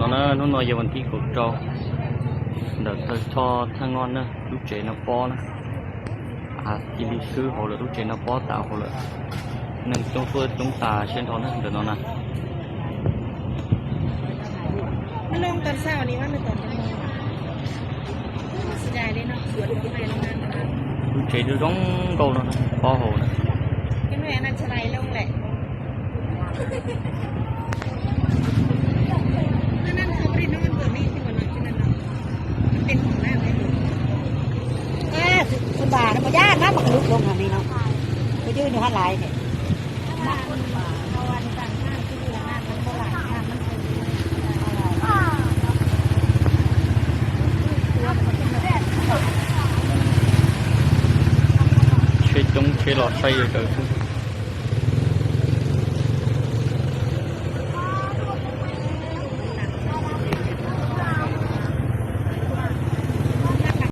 nó nói về vấn đề của trâu đợt tôi cho thằng ngon nữa lúc chế nó bó nữa chỉ đi sư hồ là lúc chế nó bó tạo hồ là nên chúng ta trên đó nữa được nó nè มันลงตอนเช้านี้ว่ามันตอนจะมองเสียดายเลยเนาะสวนที่ไปโรงงานนะ lúc chế nó giống câu nó bó hồ nữa cái nàyนั่นชลายลงแหละนั่นเขาไม่ได้นอนเปิดนี่ที่วันนั้นที่นั่นเนาะมันเป็นของแม่เลยคุณบาเนี่ยมาญาตินะมันลุกลงทางนี้เนาะไปยืนอยู่ข้างหลังเนี่ยchế lọt xây rồi